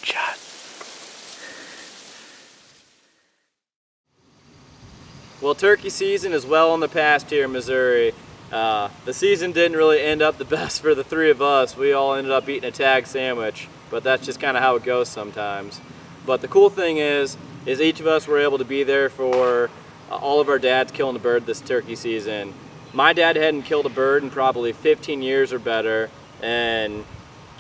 Great shot. Well, turkey season is well in the past here in Missouri. The season didn't really end up the best for the three of us. We all ended up eating a tag sandwich, but that's just kind of how it goes sometimes. But the cool thing is each of us were able to be there for all of our dads killing a bird this turkey season. My dad hadn't killed a bird in probably 15 years or better, and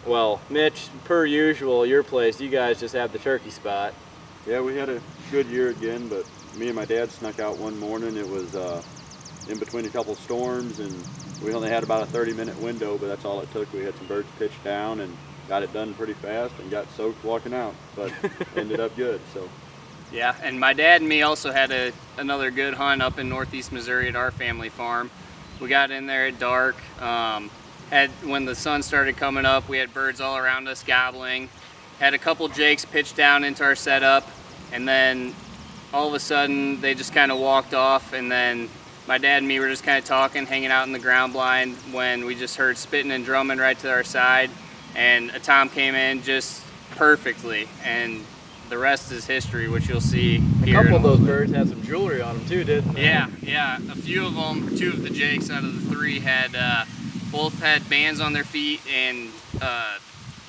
well, Mitch, per usual, your place, you guys just have the turkey spot. Yeah, we had a good year again, but me and my dad snuck out one morning. It was in between a couple storms, and we only had about a 30-minute window, but that's all it took. We had some birds pitched down and got it done pretty fast and got soaked walking out, but ended up good. So. Yeah, and my dad and me also had another good hunt up in northeast Missouri at our family farm. We got in there at dark. When the sun started coming up, we had birds all around us gobbling. Had a couple jakes pitched down into our setup, and then all of a sudden they just kind of walked off, and then my dad and me were just kind of talking, hanging out in the ground blind, when we just heard spitting and drumming right to our side, and a tom came in just perfectly, and the rest is history, which you'll see here. A couple of those birds had some jewelry on them too, didn't they? Yeah. A few of them, two of the jakes out of the three had both had bands on their feet and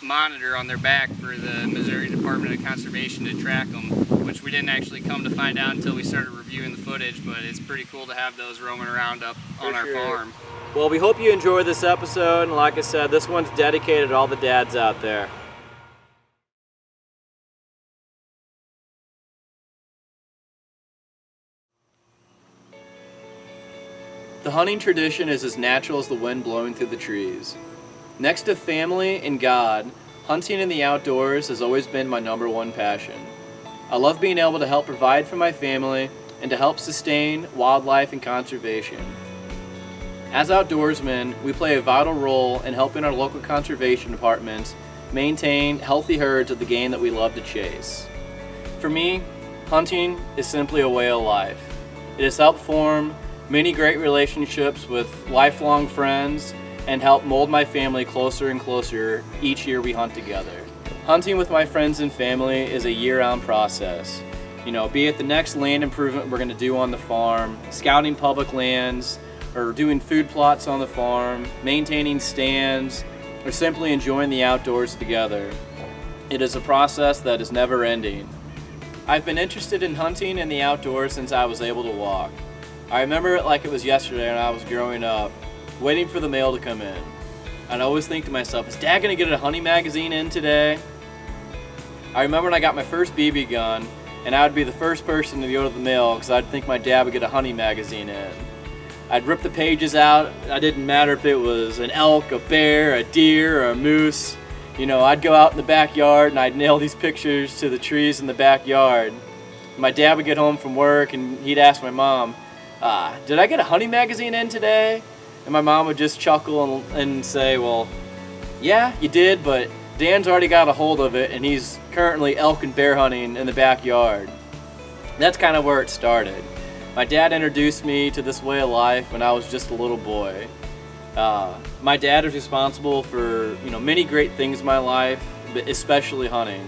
monitor on their back for the Missouri Department of Conservation to track them, which we didn't actually come to find out until we started reviewing the footage, but it's pretty cool to have those roaming around up on our farm. Well, we hope you enjoyed this episode, and like I said, this one's dedicated to all the dads out there. The hunting tradition is as natural as the wind blowing through the trees. Next to family and God, hunting in the outdoors has always been my #1 passion. I love being able to help provide for my family and to help sustain wildlife and conservation. As outdoorsmen, we play a vital role in helping our local conservation departments maintain healthy herds of the game that we love to chase. For me, hunting is simply a way of life. It has helped form many great relationships with lifelong friends and help mold my family closer and closer each year we hunt together. Hunting with my friends and family is a year-round process. Be it the next land improvement we're going to do on the farm, scouting public lands, or doing food plots on the farm, maintaining stands, or simply enjoying the outdoors together. It is a process that is never ending. I've been interested in hunting and the outdoors since I was able to walk. I remember it like it was yesterday when I was growing up, waiting for the mail to come in. I'd always think to myself, is Dad gonna get a hunting magazine in today? I remember when I got my first BB gun, and I would be the first person to go to the mail because I'd think my dad would get a hunting magazine in. I'd rip the pages out. It didn't matter if it was an elk, a bear, a deer, or a moose. I'd go out in the backyard and I'd nail these pictures to the trees in the backyard. My dad would get home from work and he'd ask my mom, did I get a hunting magazine in today? And my mom would just chuckle and say, well, yeah, you did, but Dan's already got a hold of it and he's currently elk and bear hunting in the backyard. That's kind of where it started. My dad introduced me to this way of life when I was just a little boy. My dad is responsible for many great things in my life, but especially hunting.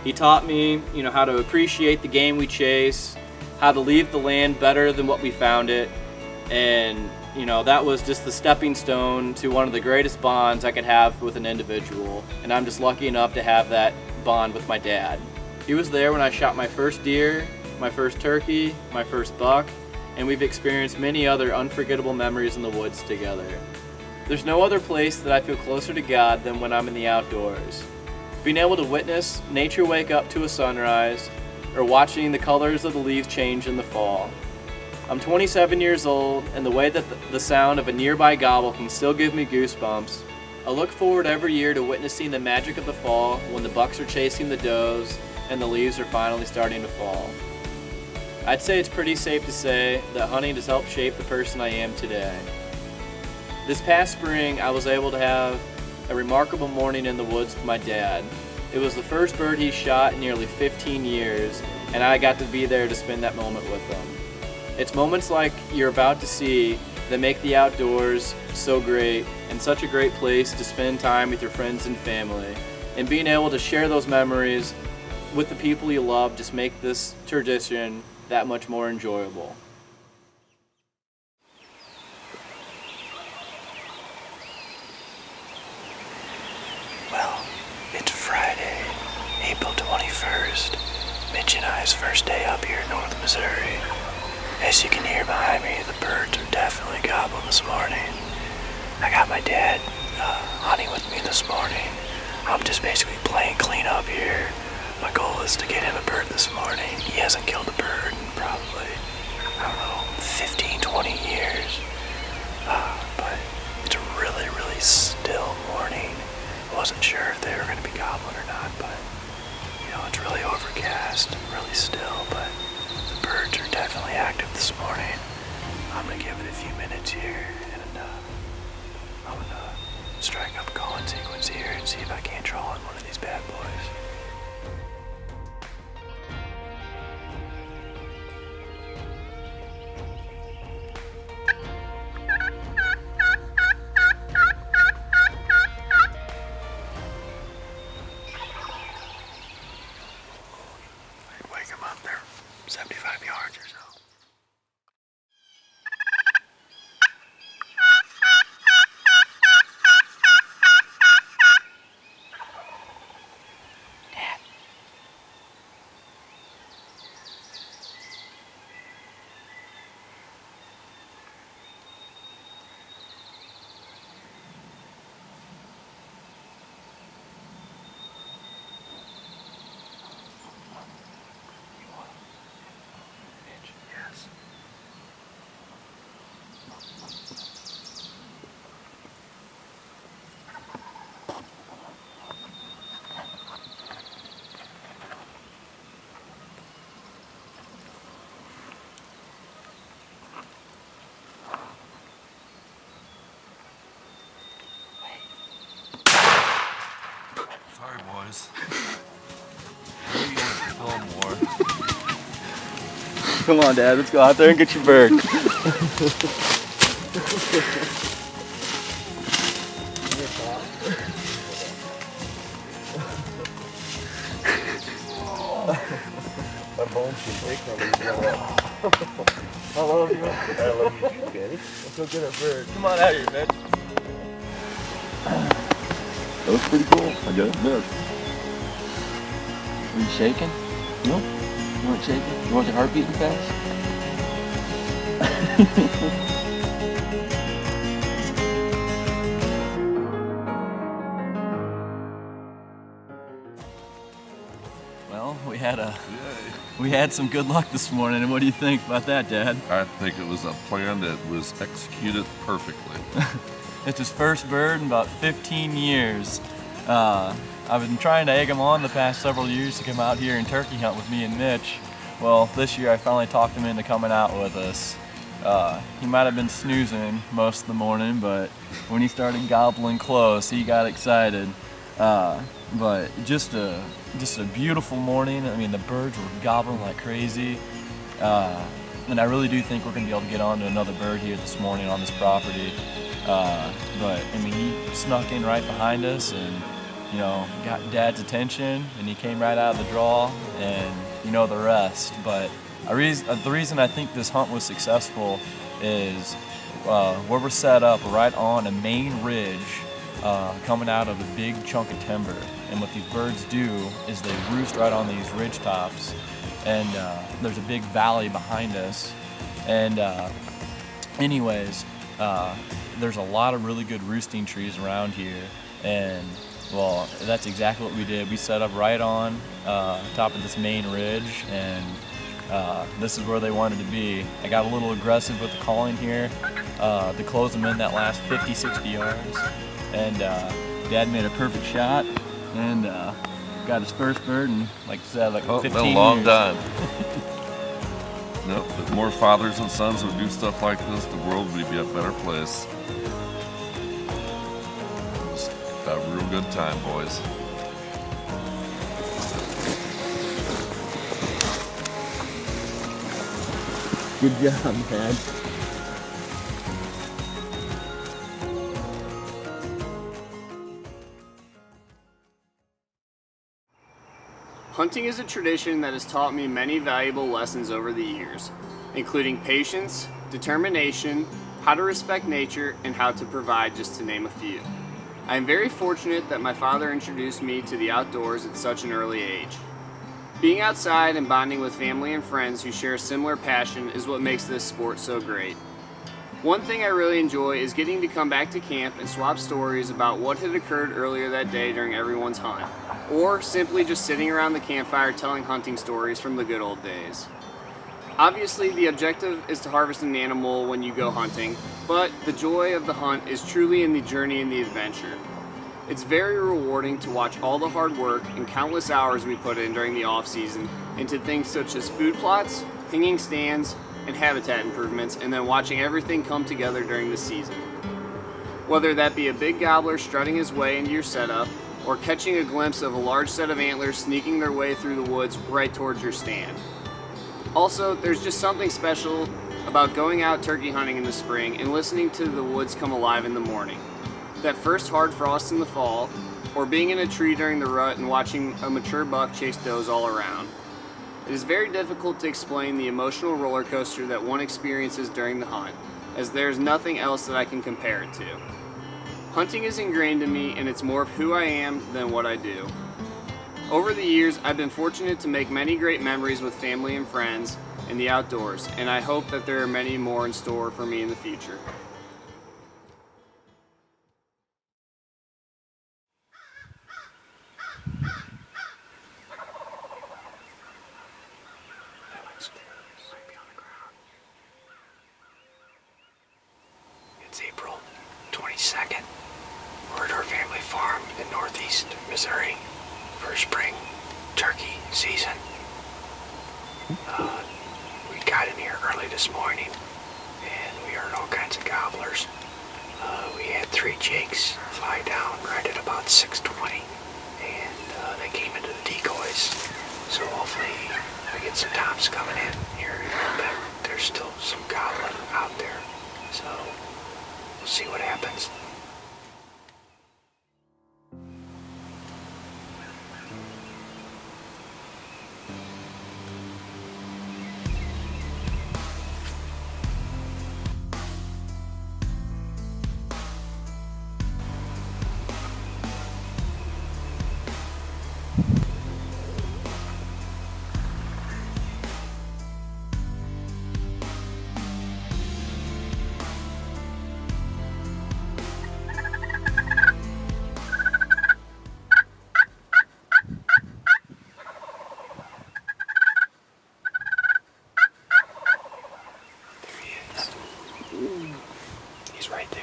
He taught me how to appreciate the game we chase, how to leave the land better than what we found it, and that was just the stepping stone to one of the greatest bonds I could have with an individual, and I'm just lucky enough to have that bond with my dad. He was there when I shot my first deer, my first turkey, my first buck, and we've experienced many other unforgettable memories in the woods together. There's no other place that I feel closer to God than when I'm in the outdoors. Being able to witness nature wake up to a sunrise, or watching the colors of the leaves change in the fall. I'm 27 years old, and the way that the sound of a nearby gobble can still give me goosebumps. I look forward every year to witnessing the magic of the fall when the bucks are chasing the does and the leaves are finally starting to fall. I'd say it's pretty safe to say that hunting has helped shape the person I am today. This past spring, I was able to have a remarkable morning in the woods with my dad. It was the first bird he shot in nearly 15 years, and I got to be there to spend that moment with him. It's moments like you're about to see that make the outdoors so great and such a great place to spend time with your friends and family. and being able to share those memories with the people you love just make this tradition that much more enjoyable. Well, it's Friday, April 21st, Mitch and I's first day up here in North Missouri. As you can hear behind me, the birds are definitely gobbling this morning. I got my dad hunting with me this morning. I'm just basically playing clean up here. My goal is to get him a bird this morning. He hasn't killed a bird in probably, 15, 20 years. But it's a really, really still morning. I wasn't sure if they were going to be gobbling or not, but it's really overcast, really still, but the birds are definitely active this morning. I'm going to give it a few minutes here, and I'm going to strike up a calling sequence here and see if I can't draw on one of these bad boys. Wake them up, they're 75 yards or so. Yes. Sorry, boys. Maybe film more. Come on, Dad, let's go out there and get your bird. My bones can take I love you. I love you too, Kenny. Let's go get a bird. Come on out here, Mitch. That was pretty cool. I got it missed. Are you shaking? No? You weren't shaking? You want your heart beating fast? Well, we had some good luck this morning, and what do you think about that, Dad? I think it was a plan that was executed perfectly. It's his first bird in about 15 years. I've been trying to egg him on the past several years to come out here and turkey hunt with me and Mitch. Well, this year I finally talked him into coming out with us. He might have been snoozing most of the morning, but when he started gobbling close, he got excited. But just a beautiful morning. I mean, the birds were gobbling like crazy. And I really do think we're going to be able to get on to another bird here this morning on this property. But I mean, he snuck in right behind us and, got Dad's attention, and he came right out of the draw, and the rest. But the reason I think this hunt was successful is where we're set up right on a main ridge coming out of a big chunk of timber. And what these birds do is they roost right on these ridge tops, and there's a big valley behind us. And anyways, there's a lot of really good roosting trees around here, and well, that's exactly what we did. We set up right on top of this main ridge, and this is where they wanted to be. I got a little aggressive with the calling here to close them in that last 50, 60 yards, and Dad made a perfect shot and got his first bird in, like I said, 15 years. Been a long time. Nope, if more fathers and sons would do stuff like this, the world would be a better place. Just a real good time, boys. Good job, Dad. Hunting is a tradition that has taught me many valuable lessons over the years, including patience, determination, how to respect nature, and how to provide, just to name a few. I am very fortunate that my father introduced me to the outdoors at such an early age. Being outside and bonding with family and friends who share a similar passion is what makes this sport so great. One thing I really enjoy is getting to come back to camp and swap stories about what had occurred earlier that day during everyone's hunt, or simply just sitting around the campfire telling hunting stories from the good old days. Obviously, the objective is to harvest an animal when you go hunting, but the joy of the hunt is truly in the journey and the adventure. It's very rewarding to watch all the hard work and countless hours we put in during the off-season into things such as food plots, hanging stands, and habitat improvements, and then watching everything come together during the season. Whether that be a big gobbler strutting his way into your setup, or catching a glimpse of a large set of antlers sneaking their way through the woods right towards your stand. Also, there's just something special about going out turkey hunting in the spring and listening to the woods come alive in the morning. That first hard frost in the fall, or being in a tree during the rut and watching a mature buck chase does all around. It is very difficult to explain the emotional roller coaster that one experiences during the hunt, as there is nothing else that I can compare it to. Hunting is ingrained in me, and it's more of who I am than what I do. Over the years, I've been fortunate to make many great memories with family and friends in the outdoors, and I hope that there are many more in store for me in the future. It's April 22nd. We're at our family farm in northeast Missouri for spring turkey season. We got in here early this morning and we heard all kinds of gobblers. We had 3 jakes fly down right at about 6:20 and they came into the decoys. So hopefully we get some toms coming in here in a little bit. There's still some gobbling out there. So we'll see what happens. He's right there.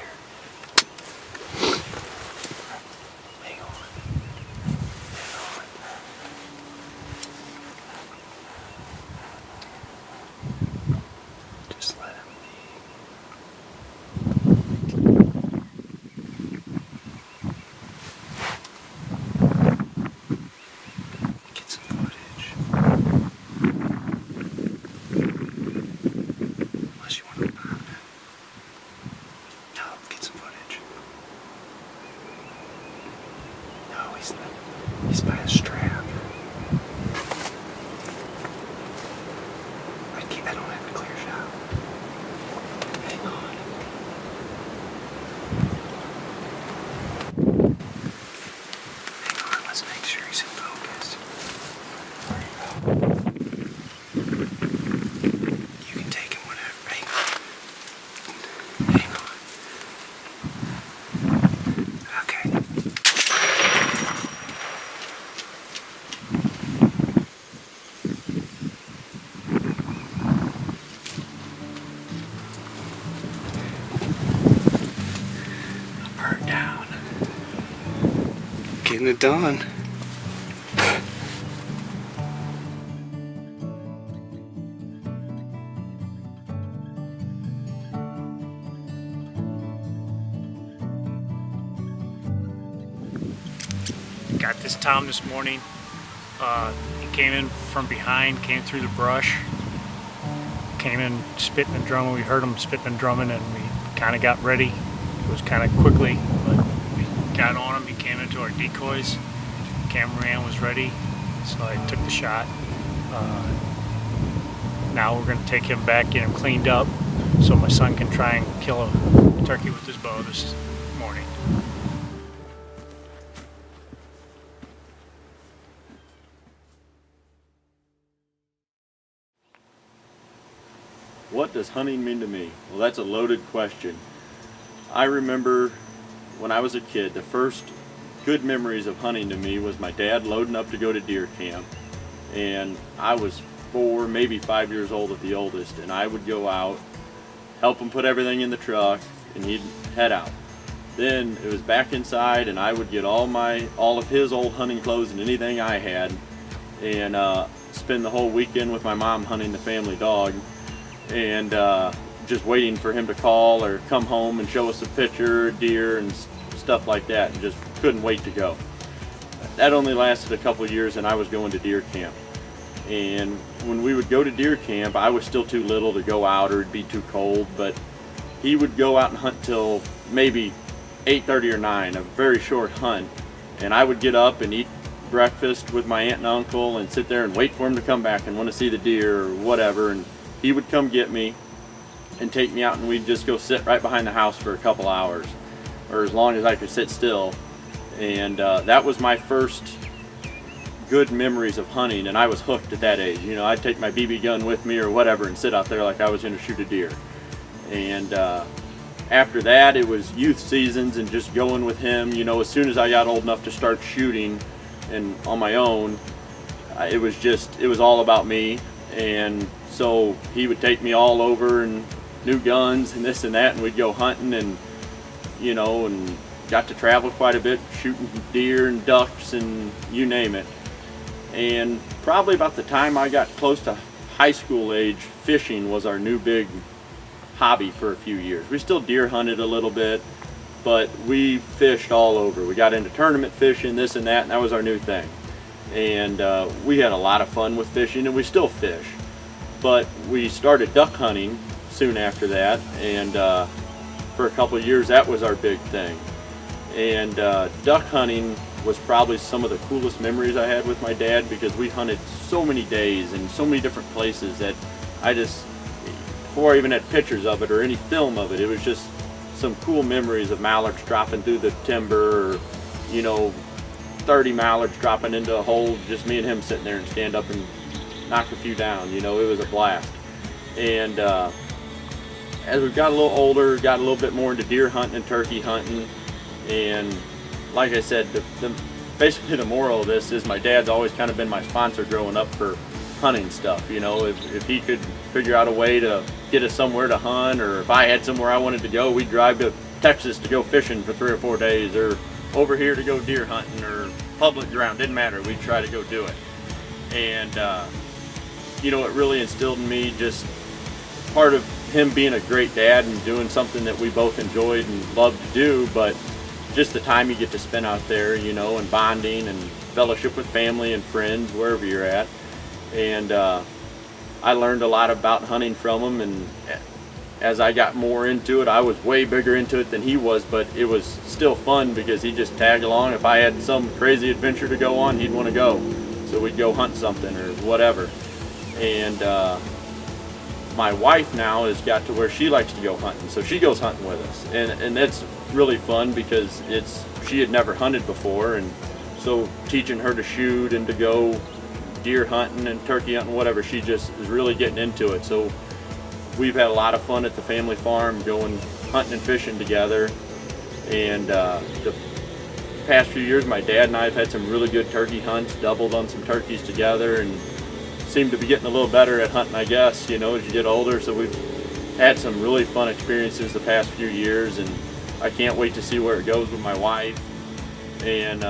Hang on. Just let him get some footage. Unless you want to pop it. No, get some footage. No, he's not. He's by a strap. I don't have a clear shot. Hang on. Hang on, let's make sure he's in focus. There you go. You can take him whenever. Hang on. Hang on. Okay. Bird down. Getting it done. Got this tom this morning. He came in from behind, came through the brush, came in spitting and drumming. We heard him spitting and drumming, and we kind of got ready. It was kind of quickly, but we got on him. He came into our decoys. Cameraman was ready, so I took the shot. Now we're going to take him back, get him cleaned up, so my son can try and kill a turkey with his bow this morning. What does hunting mean to me? Well, that's a loaded question. I remember when I was a kid, the first good memories of hunting to me was my dad loading up to go to deer camp, and I was 4, maybe 5 years old at the oldest, and I would go out, help him put everything in the truck, and he'd head out. Then it was back inside, and I would get all of his old hunting clothes and anything I had, and spend the whole weekend with my mom hunting the family dog, and just waiting for him to call or come home and show us a picture, deer and stuff like that, and just couldn't wait to go. That only lasted a couple of years, and I was going to deer camp. And when we would go to deer camp, I was still too little to go out or it'd be too cold, but he would go out and hunt till maybe 8:30 or 9, a very short hunt. And I would get up and eat breakfast with my aunt and uncle and sit there and wait for him to come back and want to see the deer or whatever. And he would come get me and take me out, and we'd just go sit right behind the house for a couple hours, or as long as I could sit still. And that was my first good memories of hunting, and I was hooked at that age. You know, I'd take my BB gun with me or whatever and sit out there like I was going to shoot a deer. And after that, it was youth seasons and just going with him. You know, as soon as I got old enough to start shooting and on my own, it was all about me. And so he would take me all over and new guns and this and that, and we'd go hunting, and you know, and got to travel quite a bit, shooting deer and ducks and you name it. And probably about the time I got close to high school age, fishing was our new big hobby for a few years. We still deer hunted a little bit, but we fished all over. We got into tournament fishing, this and that, and that was our new thing. And we had a lot of fun with fishing, and we still fish. But we started duck hunting soon after that, and for a couple of years that was our big thing. And duck hunting was probably some of the coolest memories I had with my dad, because we hunted so many days and so many different places that before I even had pictures of it or any film of it, it was just some cool memories of mallards dropping through the timber, or you know, 30 mallards dropping into a hole, just me and him sitting there and stand up and knock a few down. You know, it was a blast. And as we got a little older, got a little bit more into deer hunting and turkey hunting, and like I said, basically the moral of this is my dad's always kind of been my sponsor growing up for hunting stuff. You know, if he could figure out a way to get us somewhere to hunt, or if I had somewhere I wanted to go, we'd drive to Texas to go fishing for 3 or 4 days, or over here to go deer hunting, or public ground, didn't matter, we'd try to go do it. And you know, it really instilled in me just part of him being a great dad and doing something that we both enjoyed and loved to do, but just the time you get to spend out there, you know, and bonding and fellowship with family and friends wherever you're at. And I learned a lot about hunting from him, and as I got more into it, I was way bigger into it than he was, but it was still fun because he'd just tag along. If I had some crazy adventure to go on, he'd want to go, so we'd go hunt something or whatever. And my wife now has got to where she likes to go hunting, so she goes hunting with us, and that's really fun because she had never hunted before, and so teaching her to shoot and to go deer hunting and turkey hunting, whatever, she just is really getting into it. So we've had a lot of fun at the family farm going hunting and fishing together. And the past few years, my dad and I have had some really good turkey hunts, doubled on some turkeys together, and seem to be getting a little better at hunting, I guess, you know, as you get older. So we've had some really fun experiences the past few years, and I can't wait to see where it goes with my wife. And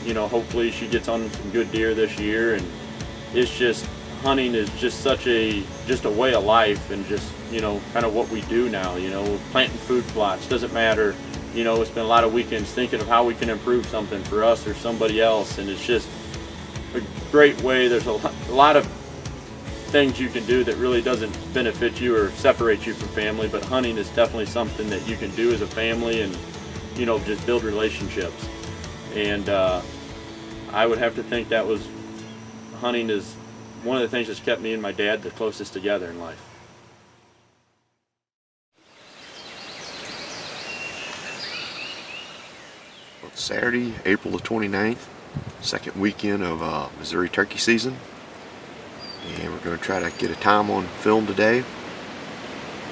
you know, hopefully she gets on some good deer this year. And it's just, hunting is just such a way of life, and just, you know, kind of what we do now. You know, planting food plots, doesn't matter, you know, we spend a lot of weekends thinking of how we can improve something for us or somebody else, and it's just a great way. There's a lot of things you can do that really doesn't benefit you or separate you from family, but hunting is definitely something that you can do as a family, and you know, just build relationships. And I would have to think that was hunting is one of the things that's kept me and my dad the closest together in life. Well, it's Saturday, April the 29th, second weekend of Missouri turkey season. And we're going to try to get a time on film today.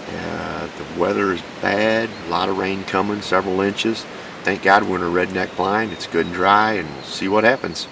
The weather is bad, a lot of rain coming, several inches. Thank God we're in a redneck blind. It's good and dry, and we'll see what happens.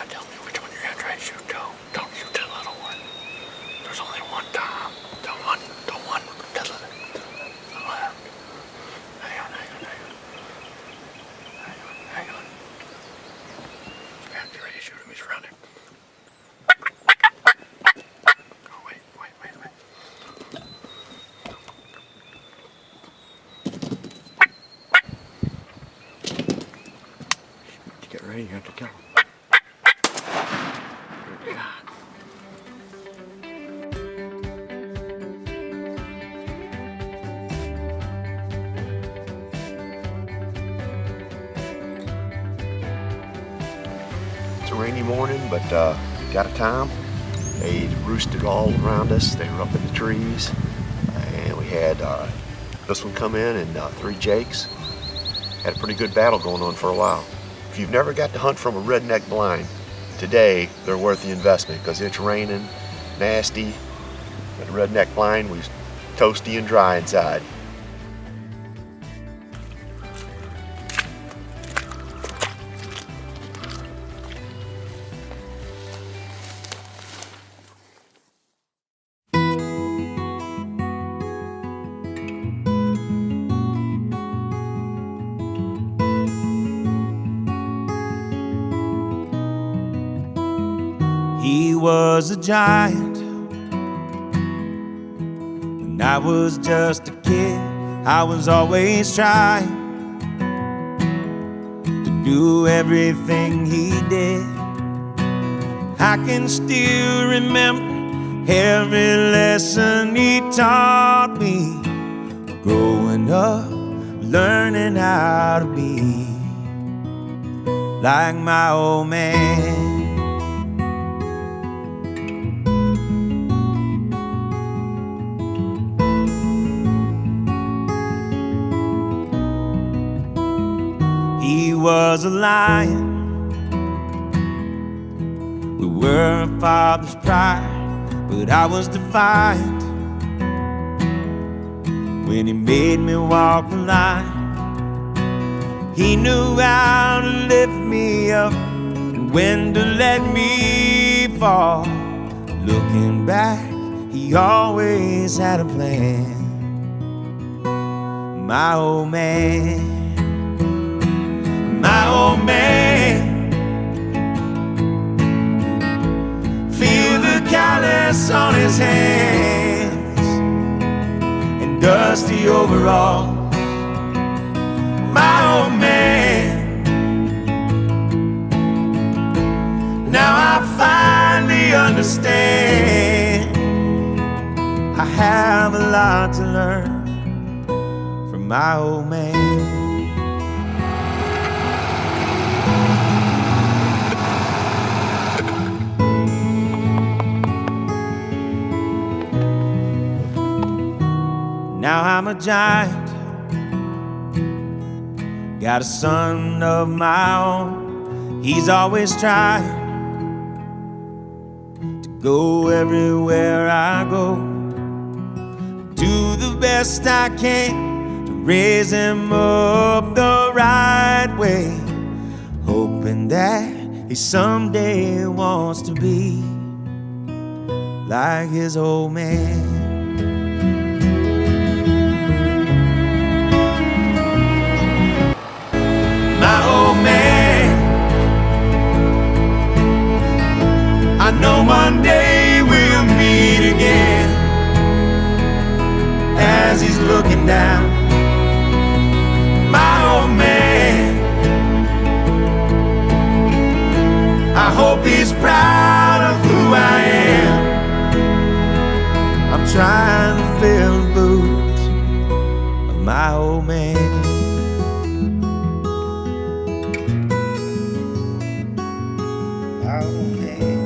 Tell me which one you're gonna try to shoot. Don't shoot the little one. There's only one Tom. The one to the left. Hang on. Get ready to shoot him. He's running. Go, wait. Get ready, you have to kill him. It's a rainy morning, but got a time. They roosted all around us. They were up in the trees. And we had this one come in and 3 jakes. Had a pretty good battle going on for a while. If you've never got to hunt from a redneck blind, today they're worth the investment because it's raining, nasty. At a redneck blind, we was toasty and dry inside. He was a giant when I was just a kid. I was always trying to do everything he did. I can still remember every lesson he taught me. Growing up, learning how to be like my old man. He was a lion. We were a father's pride, but I was defiant when he made me walk the line. He knew how to lift me up and when to let me fall. Looking back, he always had a plan. My old man. My old man, feel the callus on his hands and dusty overalls. My old man, now I finally understand. I have a lot to learn from my old man. Now I'm a giant, got a son of my own. He's always trying to go everywhere I go. Do the best I can to raise him up the right way, hoping that he someday wants to be like his old man. My old man, I know one day we'll meet again. As he's looking down, my old man, I hope he's proud of who I am. I'm trying to fill the boots of my old man. My old man.